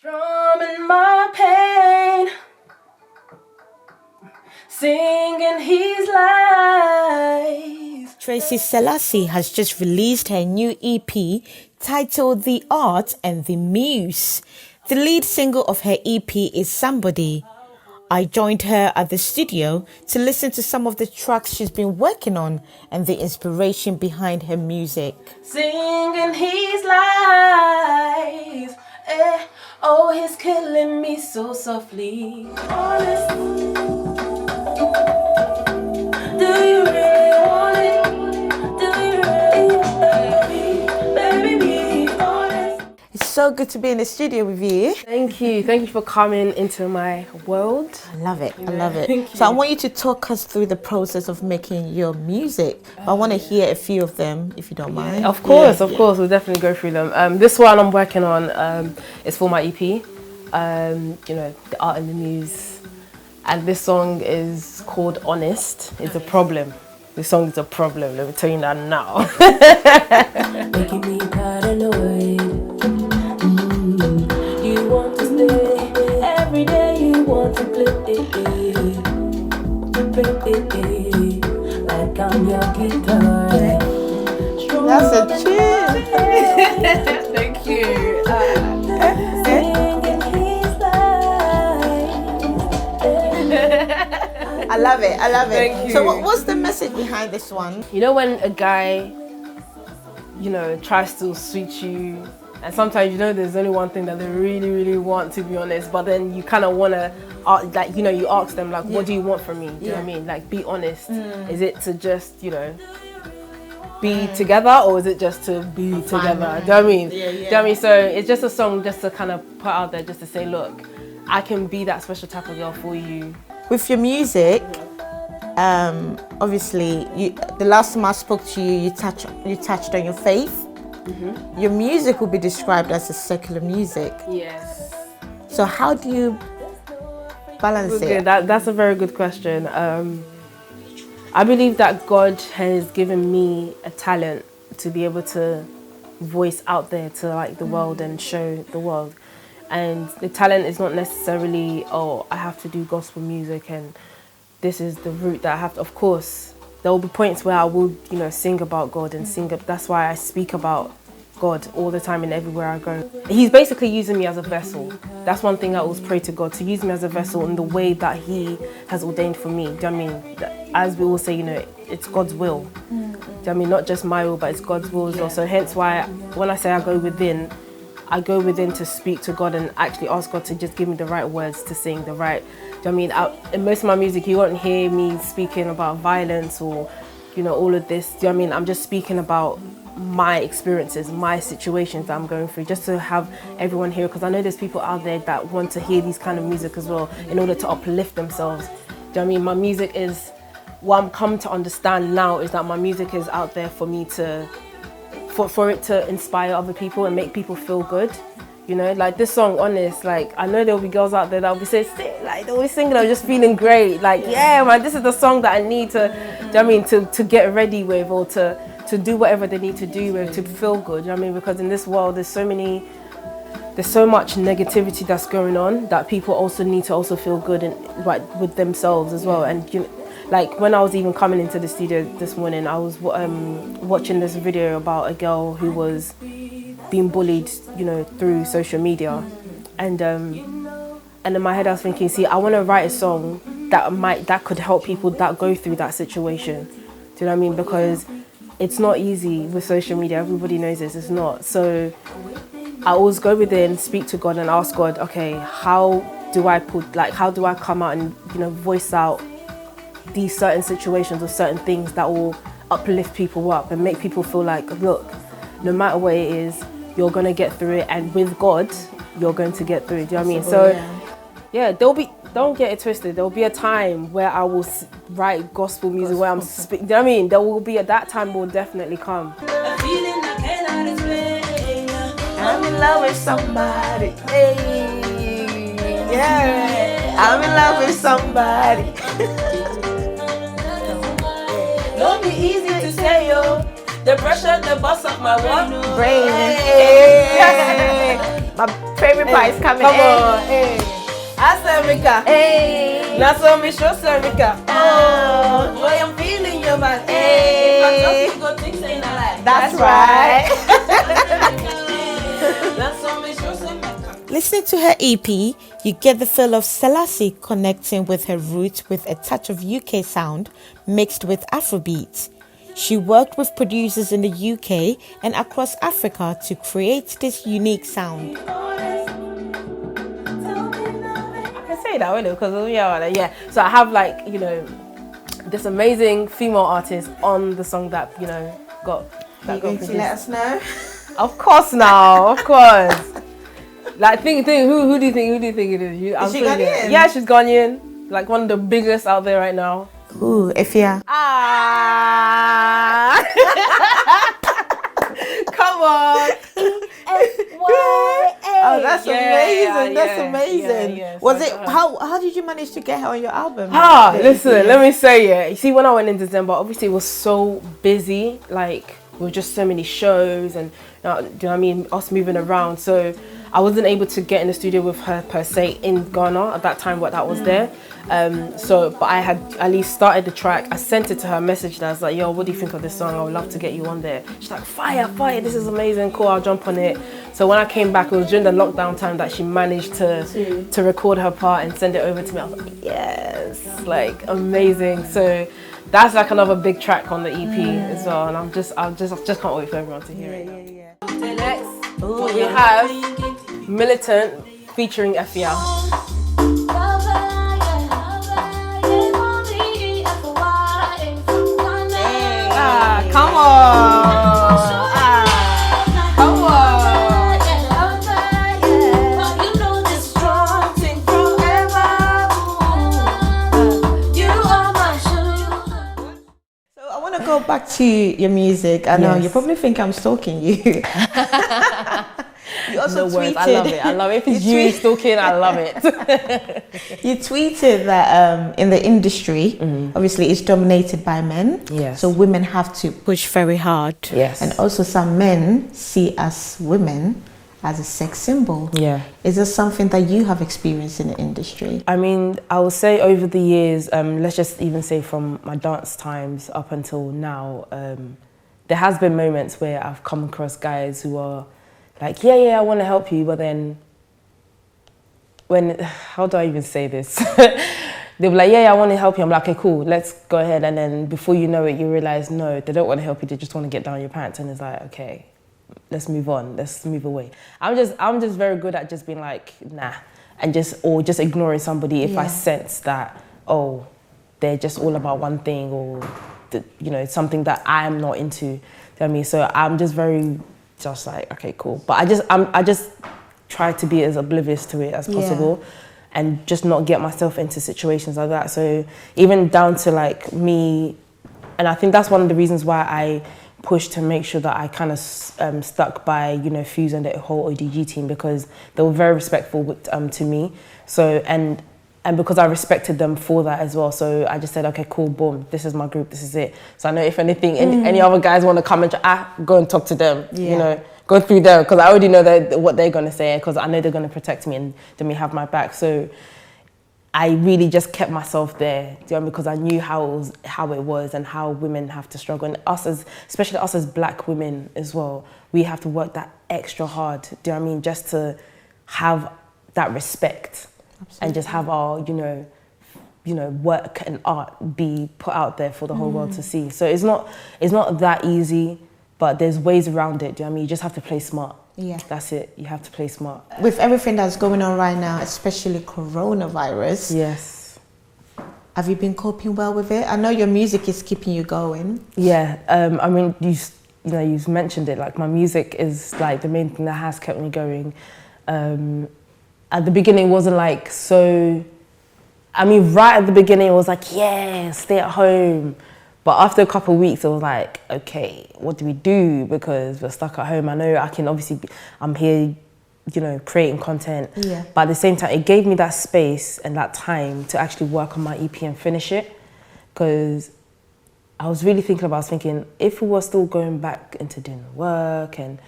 Strumming my pain, singing his lies. Trayc Selasi has just released her new EP titled The Art and the Muse. The lead single of her EP is Somebody. I joined her at the studio to listen to some of the tracks she's been working on and the inspiration behind her music. Singing his lies, oh, he's killing me so softly. Honest, do you really want it? Do you really want me? Baby, be honest. It's so good to be in the studio with you. Thank you for coming into my world. I love it. I love it. Thank you. So I want you to talk us through the process of making your music. I want to hear a few of them, if you don't mind. Of course, we'll definitely go through them. This one I'm working on is for my EP, The Art and the Muse. And this song is called Honest. It's a problem. This song is a problem, let me tell you that now. Making me paranoid. You want to stay, every day you want to play. Like I'm your guitar. That's a tune. Thank you. I love it. I love it. Thank you. So what's the message behind this one? You know when a guy, tries to switch you, and sometimes there's only one thing that they really, really want, to be honest, but then you kind of want to, you ask them, like, what do you want from me? Do you know what I mean? Like, be honest. Is it to just, be together, or is it just to be together? Do you know what I mean? Do you know what I mean? So it's just a song just to kind of put out there, just to say, look, I can be that special type of girl for you. With your music, obviously, the last time I spoke to you, you touched on your faith. Mm-hmm. Your music will be described as a secular music. Yes. So how do you balance it? That's a very good question. I believe that God has given me a talent to be able to voice out there to the world and show the world. And the talent is not necessarily, I have to do gospel music and this is the route that I have to. Of course, there will be points where I will, sing about God and that's why I speak about God all the time and everywhere I go. He's basically using me as a vessel. That's one thing I always pray to God, to use me as a vessel in the way that He has ordained for me. Do you know what I mean? As we all say, it's God's will. Do you know what I mean? Not just my will, but it's God's will as well. So hence why when I say I go within to speak to God and actually ask God to just give me the right words to sing, the right. Do you know what I mean? In most of my music, you won't hear me speaking about violence or, all of this. Do you know what I mean? I'm just speaking about my experiences, my situations that I'm going through, just to have everyone hear, because I know there's people out there that want to hear these kind of music as well in order to uplift themselves. Do you know what I mean? My music is, what I'm come to understand now is that my music is out there for me to, for it to inspire other people and make people feel good. Like this song, Honest, like I know there'll be girls out there that'll be saying, they'll be singing, I'm just feeling great. Like, yeah, man, this is the song that I need to, do you know what I mean, to get ready with, or to do whatever they need to do with, to feel good. Do you know what I mean? Because in this world, there's so much negativity that's going on that people also need to also feel good and with themselves as well. And like when I was even coming into the studio this morning, I was watching this video about a girl who was being bullied, through social media, and in my head I was thinking, see, I want to write a song that could help people that go through that situation. Do you know what I mean? Because it's not easy with social media. Everybody knows this. It's not. So I always go within, speak to God, and ask God, okay, how do I come out and voice out these certain situations or certain things that will uplift people up and make people feel like, look, no matter what it is, you're going to get through it, and with God, you're going to get through it. Do you know what I mean? So, yeah, don't get it twisted. There'll be a time where I will write gospel music where I'm speaking. Do you know what I mean? That time will definitely come. A feeling I cannot explain. I'm in love with somebody. Hey, yeah, I'm in love with somebody. Don't be easy to say, yo. The pressure, the boss of my work. Brain. Hey. My favorite part is coming. Come on, hey. Asemika, hey. Naso me show Semika. Oh, boy, I'm feeling your man. Hey. That's right. Naso me show Semika. Listening to her EP, you get the feel of Selasi connecting with her roots with a touch of UK sound mixed with Afrobeats. She worked with producers in the UK and across Africa to create this unique sound. I can say that, because yeah. So I have like, you know, this amazing female artist on the song that, you know, got Let us know. Of course now, of course. Like think who do you think it is? Is she Ghanaian? Yeah, she's Ghanaian. Like one of the biggest out there right now. Ooh, Efia. Ah! Come on. Oh, that's amazing. Yeah, That's amazing. yeah. Was So it how did you manage to get her on your album? Listen, let me say it. You see, when I went in December, obviously it was so busy, like with just so many shows and do you know what I mean, us moving around. So I wasn't able to get in the studio with her per se in Ghana at that time what that was there. But I had at least started the track. I sent it to her, messaged her. I was like, yo, what do you think of this song? I would love to get you on there. She's like, fire, this is amazing, cool, I'll jump on it. So when I came back, it was during the lockdown time that she managed to record her part and send it over to me. I was like, yes, like amazing. So that's like another big track on the EP as well. And I just can't wait for everyone to hear it. Next, we have Militant featuring Efia. Come on. Come on. So I want to go back to your music. I know you probably think I'm stalking you. You also tweeted. I love it. If it's you stalking, I love it. You tweeted that in the industry, obviously it's dominated by men. Yes. So women have to push very hard. Yes. And also some men see us women as a sex symbol. Yeah. Is this something that you have experienced in the industry? I mean, I would say over the years, let's just even say from my dance times up until now, there has been moments where I've come across guys who are like, yeah, I want to help you, but then how do I even say this? They'll be like, yeah, I want to help you. I'm like, okay, cool, let's go ahead. And then before you know it, you realize, no, they don't want to help you. They just want to get down your pants. And it's like, okay, let's move on. Let's move away. I'm just very good at just being like, nah, and just ignoring somebody if I sense that, oh, they're just all about one thing or, something that I'm not into. You know what I mean? So I'm just very, just like, okay, cool. But I just try to be as oblivious to it as possible and just not get myself into situations like that. So even down to like me, and I think that's one of the reasons why I pushed to make sure that I kind of stuck by, Fuse and the whole ODG team, because they were very respectful to me. So, and because I respected them for that as well. So I just said, okay, cool, boom, this is my group, this is it. So I know if anything, any other guys want to come and go and talk to them, go through them, because I already know what they're going to say, because I know they're going to protect me and they may have my back. So I really just kept myself there, because I knew how it was and how women have to struggle. And especially us as black women as well, we have to work that extra hard, do you know what I mean? Just to have that respect. Absolutely. And just have our, work and art be put out there for the whole world to see. So it's not that easy, but there's ways around it, do you know what I mean? You just have to play smart. Yeah. That's it. You have to play smart. With everything that's going on right now, especially coronavirus. Yes. Have you been coping well with it? I know your music is keeping you going. Yeah. I mean, you've mentioned it. Like, my music is like the main thing that has kept me going. At the beginning, it wasn't like so. I mean, right at the beginning, it was like, yeah, stay at home. But after a couple of weeks, it was like, okay, what do we do? Because we're stuck at home. I know I can I'm here, creating content. Yeah. But at the same time, it gave me that space and that time to actually work on my EP and finish it. Because I was really thinking, if we were still going back into doing work and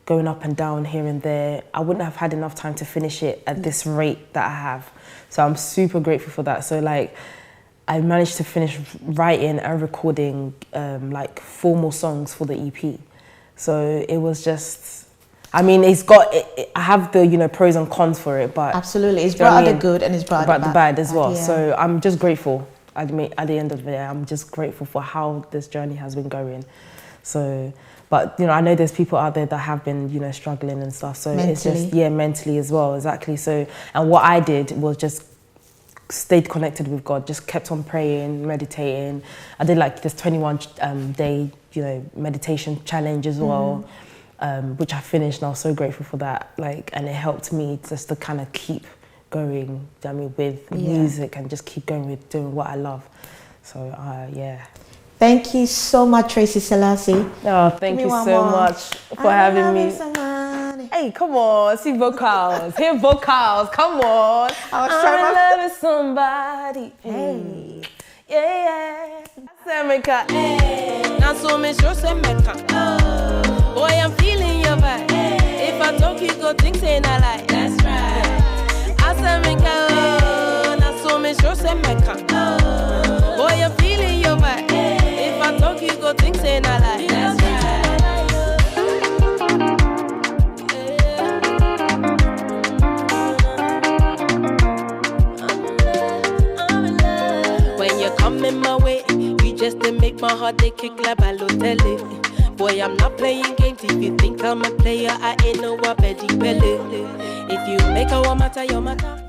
going up and down here and there, I wouldn't have had enough time to finish it at this rate that I have. So I'm super grateful for that. So like, I managed to finish writing and recording like 4 more songs for the EP. So it was just, I mean, it's got, I have the, you know, pros and cons for it, but... Absolutely, it's brought out the good and it's brought out the bad as well. Yeah. So I'm just grateful. At the end of the day, I'm just grateful for how this journey has been going. So, but, you know, I know there's people out there that have been, you know, struggling and stuff. So mentally. It's just, yeah, mentally as well, exactly. So, and what I did was just stayed connected with God, just kept on praying, meditating. I did like this 21 day, you know, meditation challenge as well, which I finished, and I was so grateful for that. Like, and it helped me just to kind of keep going, I mean, with music and just keep going with doing what I love. So, yeah. Thank you so much, Trayc Selasi. Oh, thank you so much for having me. Hey, come on, see vocals. Hear vocals, come on. I love somebody. Hey, yeah. Semeka. Now so me sure Semeka. Boy, I'm feeling your vibe. If I talk, you go think say I like. That's right. I Semeka. Now so me sure Semeka. Boy, I'm feeling your vibe. If I talk, you go think say I like. That's right. Coming my way, you just to make my heart they kick like Balotelli. Boy, I'm not playing games. If you think I'm a player, I ain't no Betty Pele. If you make a woman matter, your matter.